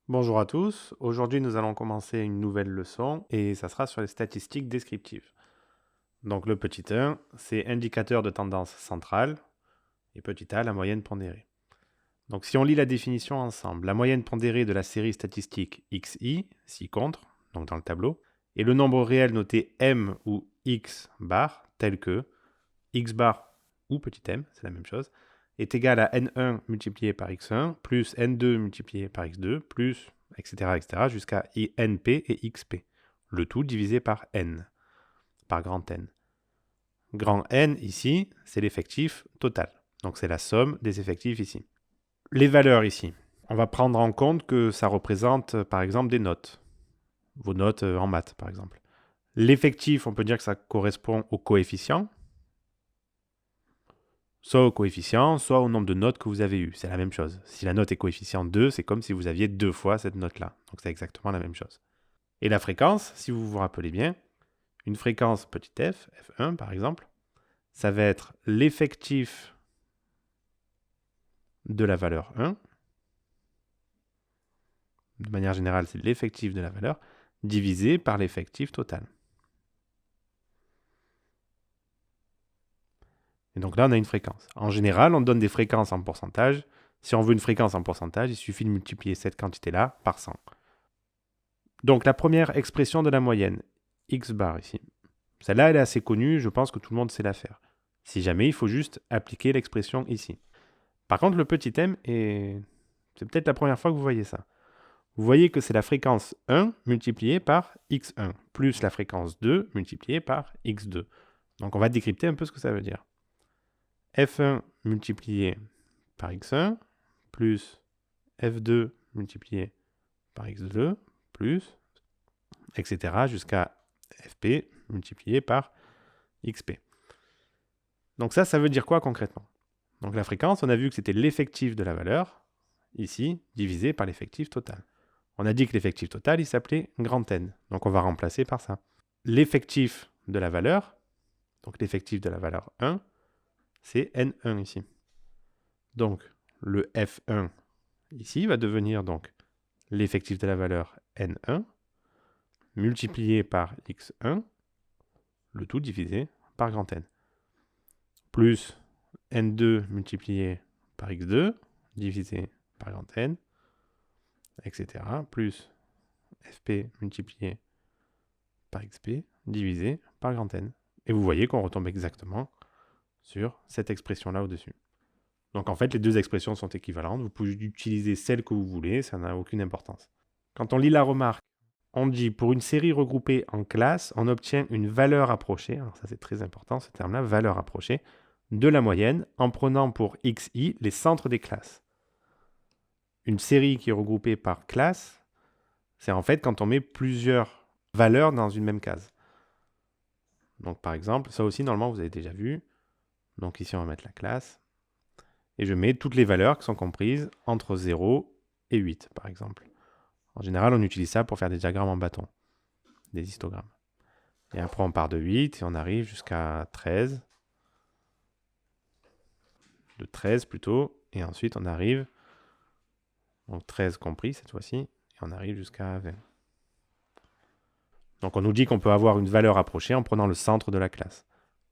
Bonjour à tous, aujourd'hui nous allons commencer une nouvelle leçon et ça sera sur les statistiques descriptives. Donc le petit 1, c'est indicateur de tendance centrale et petit a, la moyenne pondérée. Donc si on lit la définition ensemble, la moyenne pondérée de la série statistique xi, ci-contre, donc dans le tableau, et le nombre réel noté m ou x bar, tel que x bar ou petit m, c'est la même chose, est égal à n1 multiplié par x1 plus n2 multiplié par x2 plus etc. jusqu'à np et xp. Le tout divisé par n, par grand N. Grand N ici, c'est l'effectif total. Donc c'est la somme des effectifs ici. Les valeurs ici, on va prendre en compte que ça représente par exemple des notes. Vos notes en maths par exemple. L'effectif, on peut dire que ça correspond au coefficient, soit au coefficient, soit au nombre de notes que vous avez eues. C'est la même chose. Si la note est coefficient 2, c'est comme si vous aviez 2 fois cette note-là. Donc c'est exactement la même chose. Et la fréquence, si vous vous rappelez bien, une fréquence petit f, f1 par exemple, ça va être l'effectif de la valeur 1. De manière générale, c'est l'effectif de la valeur divisé par l'effectif total. Et donc là, on a une fréquence. En général, on donne des fréquences en pourcentage. Si on veut une fréquence en pourcentage, il suffit de multiplier cette quantité-là par 100. Donc la première expression de la moyenne, x bar ici. Celle-là, elle est assez connue, je pense que tout le monde sait la faire. Si jamais, il faut juste appliquer l'expression ici. Par contre, le petit m, c'est peut-être la première fois que vous voyez ça. Vous voyez que c'est la fréquence 1 multipliée par x1, plus la fréquence 2 multipliée par x2. Donc on va décrypter un peu ce que ça veut dire. f1 multiplié par x1, plus f2 multiplié par x2, plus, etc. jusqu'à fp multiplié par xp. Donc ça veut dire quoi concrètement? Donc la fréquence, on a vu que c'était l'effectif de la valeur, ici, divisé par l'effectif total. On a dit que l'effectif total, il s'appelait grand N. Donc on va remplacer par ça. L'effectif de la valeur, donc l'effectif de la valeur 1, c'est N1 ici. Donc le F1 ici va devenir donc l'effectif de la valeur N1 multiplié par X1, le tout divisé par grand N. Plus N2 multiplié par X2 divisé par grand N, etc. Plus Fp multiplié par xp divisé par grand N. Et vous voyez qu'on retombe exactement sur cette expression-là au-dessus. Donc en fait, les deux expressions sont équivalentes. Vous pouvez utiliser celle que vous voulez, ça n'a aucune importance. Quand on lit la remarque, on dit pour une série regroupée en classes, on obtient une valeur approchée, alors ça c'est très important ce terme-là, valeur approchée, de la moyenne en prenant pour xi les centres des classes. Une série qui est regroupée par classe, c'est en fait quand on met plusieurs valeurs dans une même case. Donc par exemple, ça aussi normalement vous avez déjà vu. Donc ici on va mettre la classe. Et je mets toutes les valeurs qui sont comprises entre 0 et 8 par exemple. En général on utilise ça pour faire des diagrammes en bâton, des histogrammes. Et après on part de 8 et on arrive jusqu'à 13. De 13 plutôt. Et ensuite on arrive, donc 13 compris cette fois-ci, et on arrive jusqu'à 20. Donc on nous dit qu'on peut avoir une valeur approchée en prenant le centre de la classe.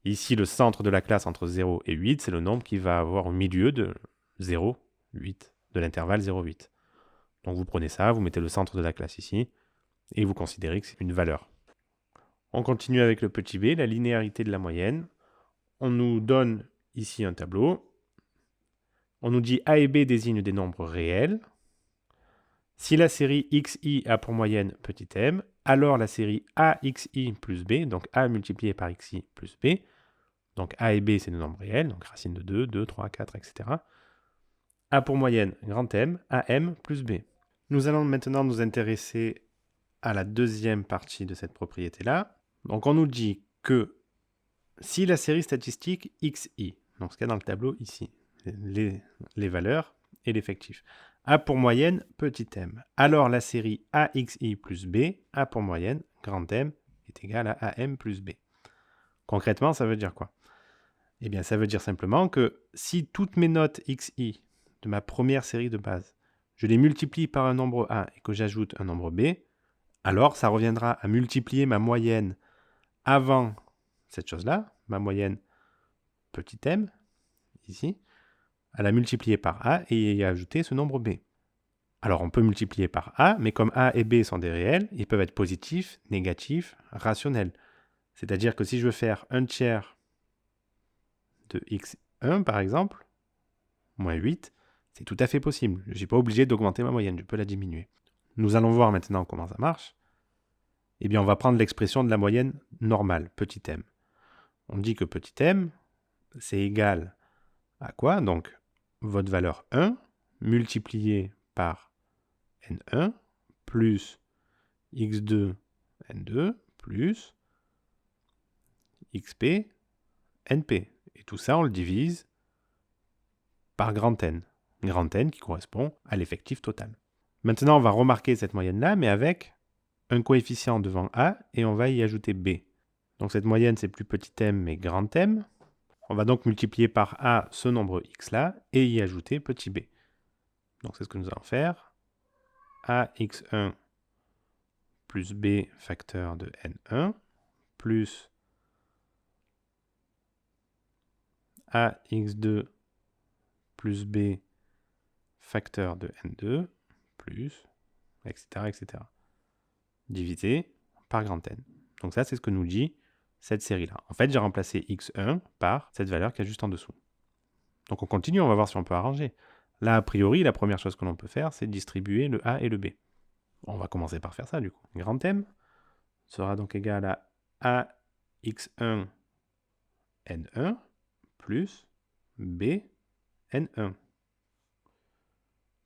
Ici, le centre de la classe entre 0 et 8, c'est le nombre qui va avoir au milieu de 0, 8, de l'intervalle 0, 8. Donc vous prenez ça, vous mettez le centre de la classe ici, et vous considérez que c'est une valeur. On continue avec le petit b, la linéarité de la moyenne. On nous donne ici un tableau. On nous dit a et b désignent des nombres réels. Si la série xi a pour moyenne petit m, alors la série axi plus b, donc a multiplié par xi plus b, donc a et b c'est des nombres réels, donc racine de 2, 2, 3, 4, etc., a pour moyenne grand M, AM plus B. Nous allons maintenant nous intéresser à la deuxième partie de cette propriété-là. Donc on nous dit que si la série statistique xi, donc ce qu'il y a dans le tableau ici, les valeurs et l'effectif, a pour moyenne petit m, alors la série axi plus b a pour moyenne grand M est égal à am plus b. Concrètement, ça veut dire quoi? Eh bien, ça veut dire simplement que si toutes mes notes xi de ma première série de base je les multiplie par un nombre A et que j'ajoute un nombre B, alors ça reviendra à multiplier ma moyenne avant cette chose-là, ma moyenne petit m, ici, à la multiplier par A et y ajouter ce nombre B. Alors on peut multiplier par A, mais comme A et B sont des réels, ils peuvent être positifs, négatifs, rationnels. C'est-à-dire que si je veux faire 1/3 de x1 par exemple, moins 8, c'est tout à fait possible. Je ne suis pas obligé d'augmenter ma moyenne, je peux la diminuer. Nous allons voir maintenant comment ça marche. Eh bien, on va prendre l'expression de la moyenne normale, petit m. On dit que petit m, c'est égal à quoi? Donc, votre valeur 1 multiplié par n1 plus x2 n2 plus xp np. Et tout ça, on le divise par grand N. Grand N qui correspond à l'effectif total. Maintenant, on va remarquer cette moyenne-là, mais avec un coefficient devant A, et on va y ajouter B. Donc cette moyenne, c'est plus petit m, mais grand M. On va donc multiplier par A ce nombre x-là, et y ajouter petit b. Donc c'est ce que nous allons faire. AX1 plus B facteur de N1, plus AX2 plus B facteur de N2, plus, etc., etc. Divisé par grand N. Donc ça, c'est ce que nous dit cette série-là. En fait, j'ai remplacé x1 par cette valeur qui est juste en dessous. Donc on continue, on va voir si on peut arranger. Là, a priori, la première chose que l'on peut faire, c'est distribuer le A et le B. On va commencer par faire ça, du coup. Grand M sera donc égal à AX1 N1 plus B N1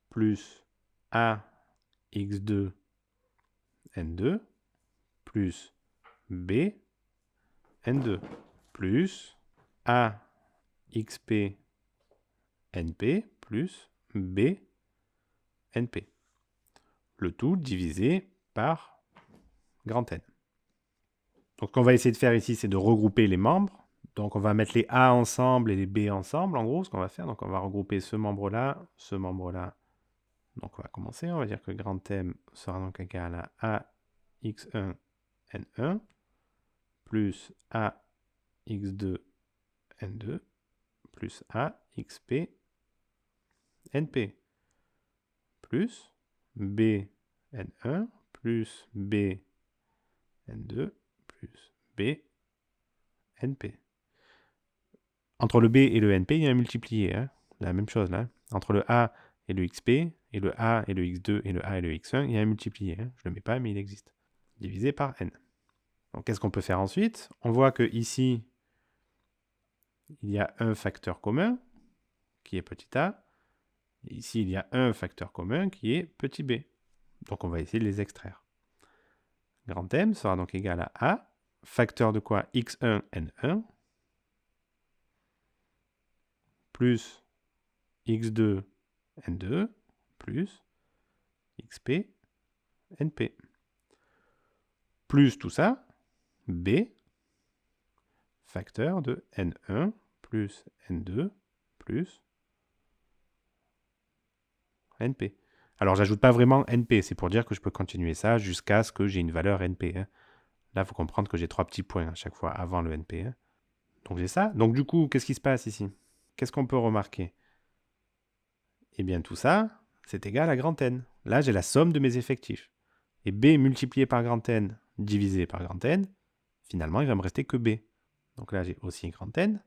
plus AX2 N2 plus B N2 plus AXP NP plus B NP. Le tout divisé par grand N. Donc ce qu'on va essayer de faire ici, c'est de regrouper les membres. Donc on va mettre les A ensemble et les B ensemble, en gros, ce qu'on va faire. Donc on va regrouper ce membre-là, ce membre-là. Donc on va commencer, on va dire que grand M sera donc égal à AX1 N1 plus AX2 N2 plus AXP NP plus B N1 plus B N2 plus B NP. Entre le B et le NP, il y a un multiplié. Hein, la même chose là. Entre le A et le XP, et le A et le X2 et le A et le X1, il y a un multiplié. Hein. Je ne le mets pas, mais il existe. Divisé par N. Donc qu'est-ce qu'on peut faire ensuite? On voit que ici, il y a un facteur commun, qui est petit a. Et ici, il y a un facteur commun, qui est petit b. Donc on va essayer de les extraire. Grand M sera donc égal à A, facteur de quoi? X1, N1, plus X2, N2, plus XP, NP. Plus tout ça, B, facteur de N1 plus N2 plus NP. Alors, j'ajoute pas vraiment NP, c'est pour dire que je peux continuer ça jusqu'à ce que j'ai une valeur NP. Hein. Là, il faut comprendre que j'ai 3 petits points à chaque fois avant le NP. Hein. Donc, j'ai ça. Donc, du coup, qu'est-ce qui se passe ici? Qu'est-ce qu'on peut remarquer? Eh bien, tout ça, c'est égal à grand N. Là, j'ai la somme de mes effectifs. Et B multiplié par grand N divisé par grand N, finalement, il va me rester que B. Donc là, j'ai aussi grand N.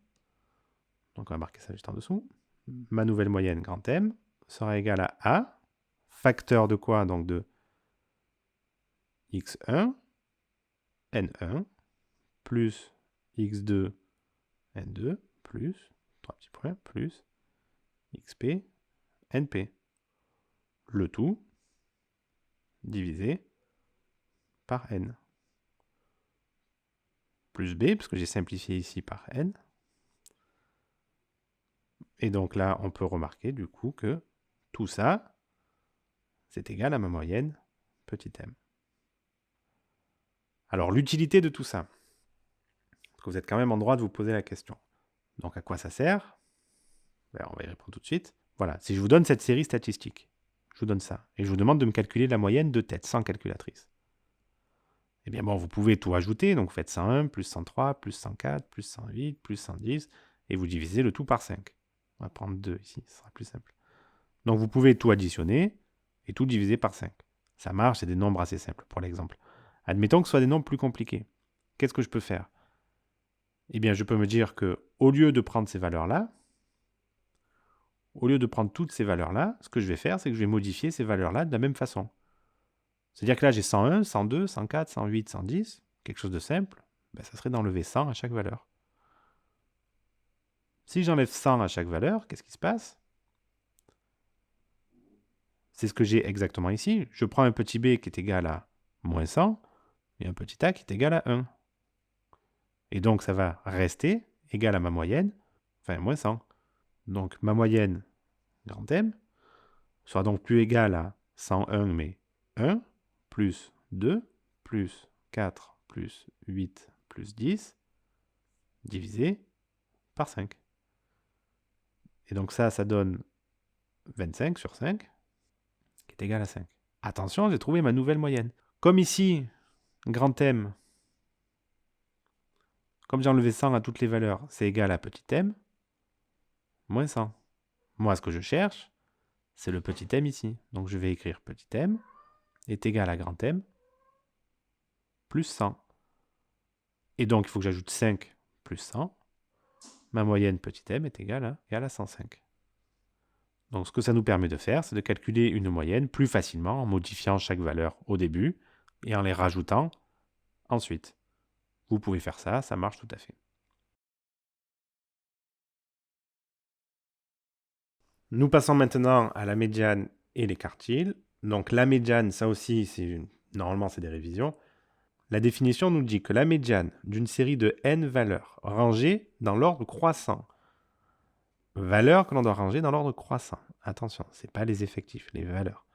Donc on va marquer ça juste en dessous. Ma nouvelle moyenne, grand M, sera égale à A, facteur de quoi? Donc de X1, N1, plus X2, N2, plus, 3 petits points, plus XP, NP. Le tout divisé par N. Plus B, parce que j'ai simplifié ici par N. Et donc là, on peut remarquer du coup que tout ça, c'est égal à ma moyenne, petit m. Alors l'utilité de tout ça, parce que vous êtes quand même en droit de vous poser la question. Donc à quoi ça sert? On va y répondre tout de suite. Voilà, si je vous donne cette série statistique, je vous donne ça. Et je vous demande de me calculer la moyenne de tête, sans calculatrice. Eh bien bon, vous pouvez tout ajouter, donc vous faites 101, plus 103, plus 104, plus 108, plus 110, et vous divisez le tout par 5. On va prendre 2 ici, ce sera plus simple. Donc vous pouvez tout additionner et tout diviser par 5. Ça marche, c'est des nombres assez simples pour l'exemple. Admettons que ce soit des nombres plus compliqués. Qu'est-ce que je peux faire? Eh bien, je peux me dire que au lieu de prendre ces valeurs-là, au lieu de prendre toutes ces valeurs-là, ce que je vais faire, c'est que je vais modifier ces valeurs-là de la même façon. C'est-à-dire que là, j'ai 101, 102, 104, 108, 110, quelque chose de simple, ben, ça serait d'enlever 100 à chaque valeur. Si j'enlève 100 à chaque valeur, qu'est-ce qui se passe? C'est ce que j'ai exactement ici. Je prends un petit b qui est égal à moins 100 et un petit a qui est égal à 1. Et donc, ça va rester égal à ma moyenne, enfin moins 100. Donc, ma moyenne, grand M, sera donc plus égale à 101, mais 1, plus 2, plus 4, plus 8, plus 10, divisé par 5. Et donc ça donne 25 sur 5, qui est égal à 5. Attention, j'ai trouvé ma nouvelle moyenne. Comme ici, grand M, comme j'ai enlevé 100 à toutes les valeurs, c'est égal à petit m, moins 100. Moi, ce que je cherche, c'est le petit m ici. Donc je vais écrire petit m est égal à grand M plus 100. Et donc, il faut que j'ajoute 5 plus 100. Ma moyenne petit m est égale à 105. Donc, ce que ça nous permet de faire, c'est de calculer une moyenne plus facilement en modifiant chaque valeur au début et en les rajoutant ensuite. Vous pouvez faire ça, ça marche tout à fait. Nous passons maintenant à la médiane et les quartiles. Donc, la médiane, ça aussi, normalement, c'est des révisions. La définition nous dit que la médiane d'une série de n valeurs rangées dans l'ordre croissant. Valeurs que l'on doit ranger dans l'ordre croissant. Attention, ce n'est pas les effectifs, les valeurs.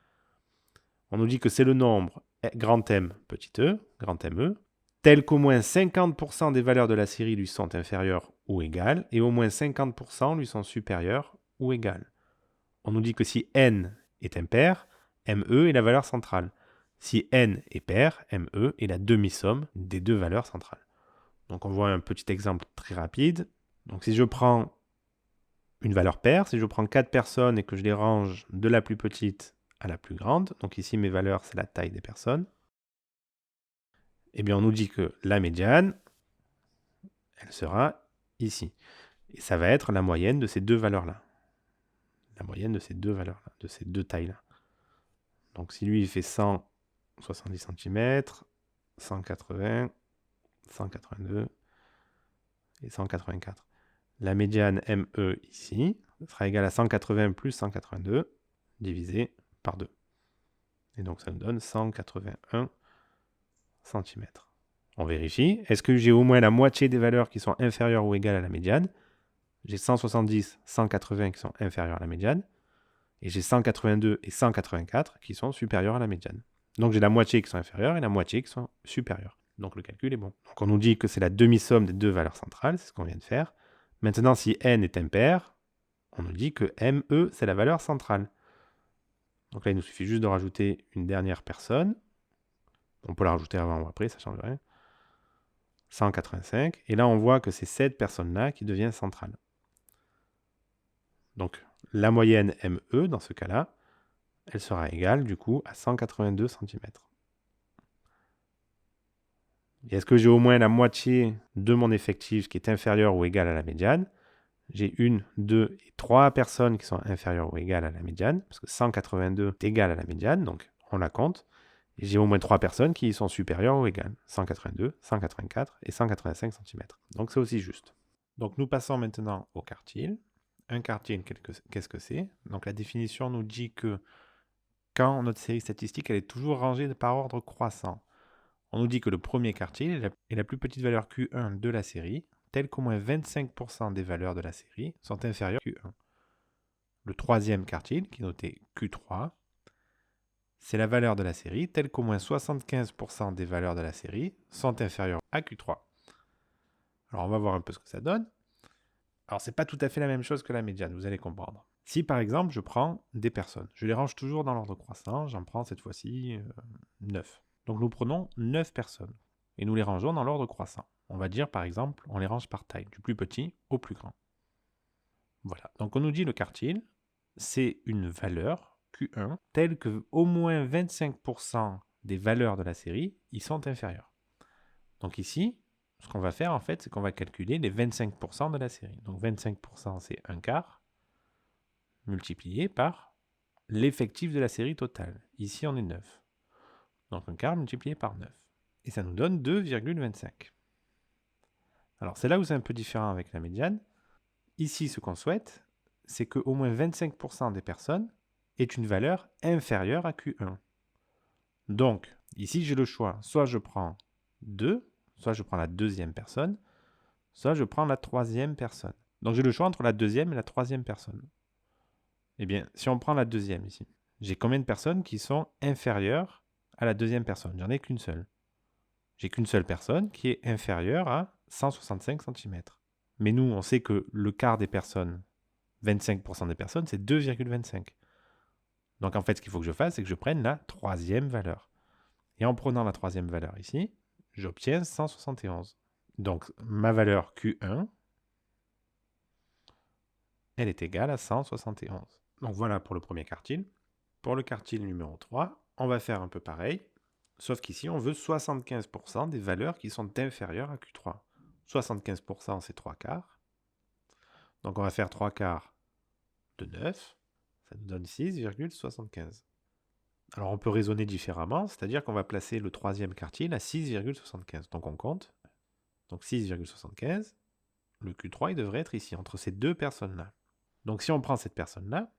On nous dit que c'est le nombre grand M petit e, grand ME, tel qu'au moins 50% des valeurs de la série lui sont inférieures ou égales, et au moins 50% lui sont supérieures ou égales. On nous dit que si n est impair, ME est la valeur centrale. Si n est pair, ME est la demi-somme des deux valeurs centrales. Donc on voit un petit exemple très rapide. Donc si je prends une valeur paire, si je prends 4 personnes et que je les range de la plus petite à la plus grande, donc ici mes valeurs c'est la taille des personnes, eh bien on nous dit que la médiane, elle sera ici. Et ça va être la moyenne de ces deux valeurs-là. La moyenne de ces deux valeurs-là, de ces deux tailles-là. Donc si lui il fait 170 cm, 180, 182 et 184. La médiane ME ici sera égale à 180 plus 182 divisé par 2. Et donc ça nous donne 181 cm. On vérifie. Est-ce que j'ai au moins la moitié des valeurs qui sont inférieures ou égales à la médiane? J'ai 170, 180 qui sont inférieurs à la médiane. Et j'ai 182 et 184 qui sont supérieurs à la médiane. Donc j'ai la moitié qui sont inférieures et la moitié qui sont supérieures. Donc le calcul est bon. Donc on nous dit que c'est la demi-somme des deux valeurs centrales, c'est ce qu'on vient de faire. Maintenant, si n est impair, on nous dit que ME, c'est la valeur centrale. Donc là, il nous suffit juste de rajouter une dernière personne. On peut la rajouter avant ou après, ça ne change rien. 185. Et là, on voit que c'est cette personne-là qui devient centrale. Donc, la moyenne ME, dans ce cas-là, elle sera égale, du coup, à 182 cm. Et est-ce que j'ai au moins la moitié de mon effectif qui est inférieur ou égal à la médiane? J'ai 1, 2 et 3 personnes qui sont inférieures ou égales à la médiane, parce que 182 est égal à la médiane, donc on la compte. Et j'ai au moins 3 personnes qui sont supérieures ou égales, 182, 184 et 185 cm. Donc c'est aussi juste. Donc nous passons maintenant au quartile. Un quartile, qu'est-ce que c'est? Donc la définition nous dit que quand notre série statistique elle est toujours rangée par ordre croissant, on nous dit que le premier quartile est la plus petite valeur Q1 de la série, tel qu'au moins 25% des valeurs de la série sont inférieures à Q1. Le troisième quartile, qui est noté Q3, c'est la valeur de la série, telle qu'au moins 75% des valeurs de la série sont inférieures à Q3. Alors on va voir un peu ce que ça donne. Alors c'est pas tout à fait la même chose que la médiane, vous allez comprendre. Si par exemple je prends des personnes, je les range toujours dans l'ordre croissant, j'en prends cette fois-ci 9. Donc nous prenons 9 personnes et nous les rangeons dans l'ordre croissant. On va dire par exemple, on les range par taille, du plus petit au plus grand. Voilà, donc on nous dit le quartile, c'est une valeur Q1 telle que au moins 25% des valeurs de la série y sont inférieures. Donc ici, ce qu'on va faire en fait, c'est qu'on va calculer les 25% de la série. Donc 25% c'est un quart multiplié par l'effectif de la série totale. Ici on est 9. Donc un quart multiplié par 9. Et ça nous donne 2,25. Alors c'est là où c'est un peu différent avec la médiane. Ici ce qu'on souhaite, c'est qu'au moins 25% des personnes aient une valeur inférieure à Q1. Donc ici j'ai le choix, soit je prends 2, soit je prends la deuxième personne, soit je prends la troisième personne. Donc j'ai le choix entre la deuxième et la troisième personne. Eh bien, si on prend la deuxième ici, j'ai combien de personnes qui sont inférieures à la deuxième personne? J'en ai qu'une seule. J'ai qu'une seule personne qui est inférieure à 165 cm. Mais nous, on sait que le quart des personnes, 25% des personnes, c'est 2,25. Donc en fait, ce qu'il faut que je fasse, c'est que je prenne la troisième valeur. Et en prenant la troisième valeur ici, j'obtiens 171. Donc ma valeur Q1, elle est égale à 171. Donc voilà pour le premier quartile. Pour le quartile numéro 3, on va faire un peu pareil, sauf qu'ici, on veut 75% des valeurs qui sont inférieures à Q3. 75%, c'est 3 quarts. Donc on va faire 3 quarts de 9, ça nous donne 6,75. Alors on peut raisonner différemment, c'est-à-dire qu'on va placer le troisième quartile à 6,75. Donc on compte. Donc 6,75, le Q3 il devrait être ici, entre ces deux personnes-là. Donc si on prend cette personne-là,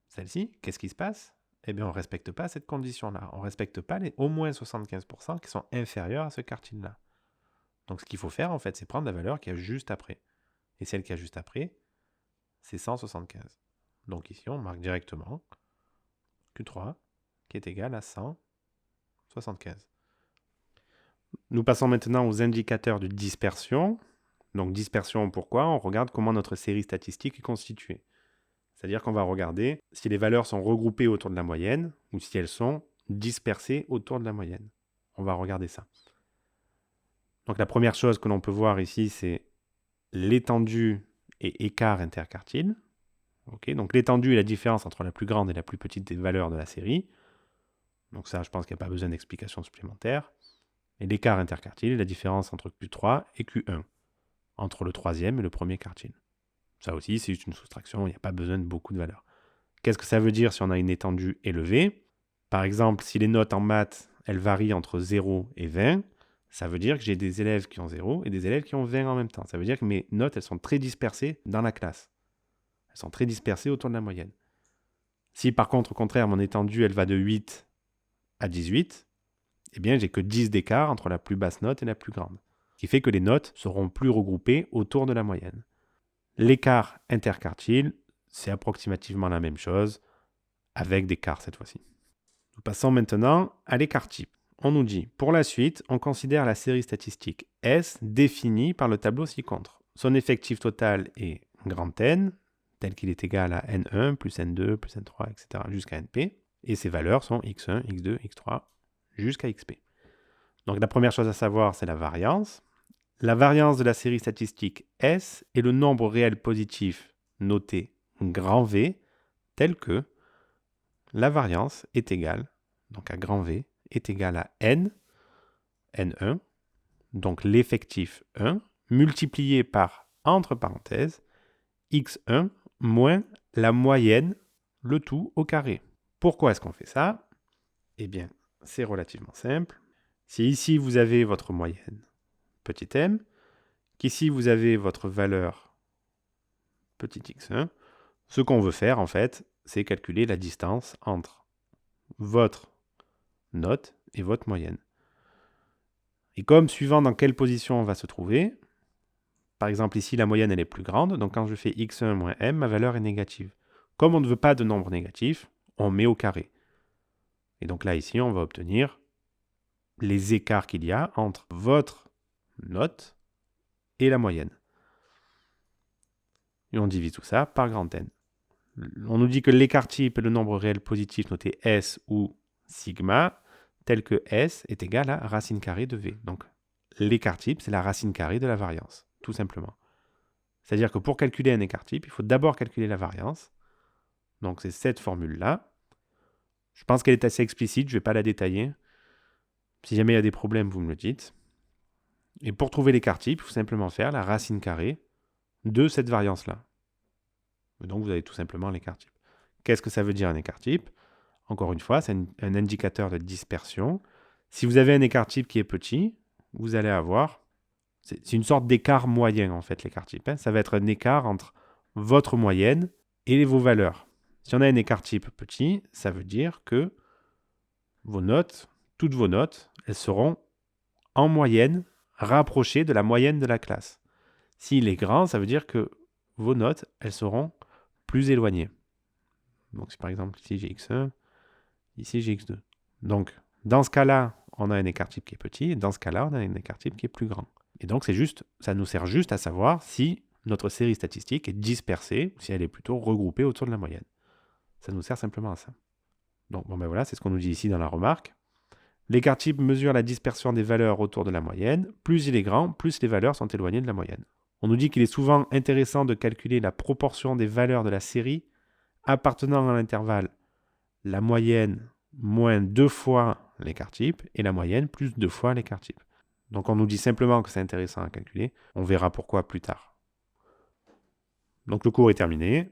celle-ci, qu'est-ce qui se passe? Eh bien on ne respecte pas cette condition-là. On ne respecte pas les au moins 75% qui sont inférieurs à ce quartile-là. Donc ce qu'il faut faire en fait, c'est prendre la valeur qu'il y a juste après. Et celle qu'il y a juste après, c'est 175. Donc ici on marque directement Q3 qui est égal à 175. Nous passons maintenant aux indicateurs de dispersion. Donc dispersion, pourquoi? On regarde comment notre série statistique est constituée. C'est-à-dire qu'on va regarder si les valeurs sont regroupées autour de la moyenne ou si elles sont dispersées autour de la moyenne. On va regarder ça. Donc la première chose que l'on peut voir ici, c'est l'étendue et écart interquartile. Okay, donc l'étendue est la différence entre la plus grande et la plus petite des valeurs de la série. Donc ça, je pense qu'il n'y a pas besoin d'explication supplémentaire. Et l'écart interquartile est la différence entre Q3 et Q1, entre le troisième et le premier quartile. Ça aussi, c'est juste une soustraction, il n'y a pas besoin de beaucoup de valeurs. Qu'est-ce que ça veut dire si on a une étendue élevée? Par exemple, si les notes en maths, elles varient entre 0 et 20, ça veut dire que j'ai des élèves qui ont 0 et des élèves qui ont 20 en même temps. Ça veut dire que mes notes, elles sont très dispersées dans la classe. Elles sont très dispersées autour de la moyenne. Si par contre, au contraire, mon étendue, elle va de 8 à 18, eh bien, j'ai que 10 d'écart entre la plus basse note et la plus grande. Ce qui fait que les notes seront plus regroupées autour de la moyenne. L'écart interquartile, c'est approximativement la même chose, avec des quarts cette fois-ci. Nous passons maintenant à l'écart type. On nous dit, pour la suite, on considère la série statistique S définie par le tableau ci-contre. Son effectif total est grand N, tel qu'il est égal à N1 plus N2 plus N3, etc. jusqu'à NP. Et ses valeurs sont X1, X2, X3 jusqu'à XP. Donc la première chose à savoir, c'est la variance. La variance de la série statistique S est le nombre réel positif noté grand V, tel que la variance est égale, donc à grand V, est égale à N, N1, donc l'effectif 1, multiplié par, entre parenthèses, X1 moins la moyenne, le tout au carré. Pourquoi est-ce qu'on fait ça? Eh bien, c'est relativement simple. Si ici vous avez votre moyenne, petit m, qu'ici vous avez votre valeur, petit x1, ce qu'on veut faire en fait, c'est calculer la distance entre votre note et votre moyenne. Et comme suivant dans quelle position on va se trouver, par exemple ici la moyenne elle est plus grande, donc quand je fais x1 moins m, ma valeur est négative. Comme on ne veut pas de nombre négatif, on met au carré. Et donc là ici on va obtenir les écarts qu'il y a entre votre note et la moyenne. Et on divise tout ça par grand N. On nous dit que l'écart type est le nombre réel positif noté S ou sigma, tel que S est égal à racine carrée de V. Donc, l'écart type, c'est la racine carrée de la variance, tout simplement. C'est-à-dire que pour calculer un écart type, il faut d'abord calculer la variance. Donc, c'est cette formule-là. Je pense qu'elle est assez explicite, je ne vais pas la détailler. Si jamais il y a des problèmes, vous me le dites. Et pour trouver l'écart type, il faut simplement faire la racine carrée de cette variance-là. Donc, vous avez tout simplement l'écart type. Qu'est-ce que ça veut dire un écart type? Encore une fois, c'est un indicateur de dispersion. Si vous avez un écart type qui est petit, vous allez avoir... C'est une sorte d'écart moyen, en fait, l'écart type. Ça va être un écart entre votre moyenne et vos valeurs. Si on a un écart type petit, ça veut dire que vos notes, toutes vos notes, elles seront en moyenne rapprochées de la moyenne de la classe. S'il est grand, ça veut dire que vos notes, elles seront plus éloignées. Donc, si par exemple, ici j'ai x1, ici j'ai x2. Donc, dans ce cas-là, on a un écart type qui est petit, et dans ce cas-là, on a un écart type qui est plus grand. Et donc, ça nous sert juste à savoir si notre série statistique est dispersée, ou si elle est plutôt regroupée autour de la moyenne. Ça nous sert simplement à ça. Donc, bon ben voilà, c'est ce qu'on nous dit ici dans la remarque. L'écart type mesure la dispersion des valeurs autour de la moyenne. Plus il est grand, plus les valeurs sont éloignées de la moyenne. On nous dit qu'il est souvent intéressant de calculer la proportion des valeurs de la série appartenant à l'intervalle la moyenne moins 2 fois l'écart type et la moyenne plus 2 fois l'écart type. Donc on nous dit simplement que c'est intéressant à calculer. On verra pourquoi plus tard. Donc le cours est terminé.